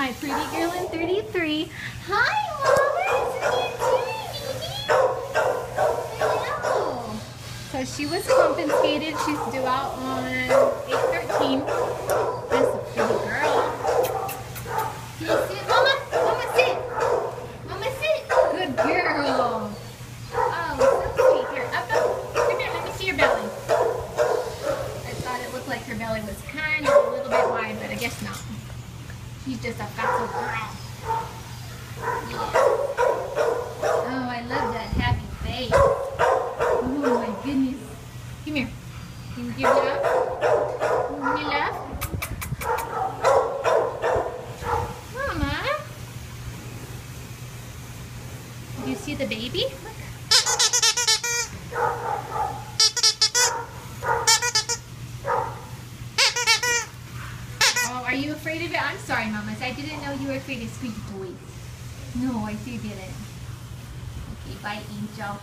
my pretty girl in 33. Hi, Mama. What are you doing, baby? Hello. So she was confiscated. She's due out on 8/13. That's a pretty girl. Can you sit, Mama? Mama, sit. Mama, sit. Good girl. Oh, so sweet. Here, up. Come here. Let me see your belly. I thought it looked like her belly was kind of a little bit wide, but I guess not. She's just a fat little girl. Yeah. Oh, I love that happy face. Oh my goodness. Come here. Can you give love? Give me love? Mama. Did you see the baby? Look. Oh, are you afraid of it? I'm sorry, Mama. I didn't know you were afraid of squeaky toys. No, I sure didn't. Okay, bye, Angel.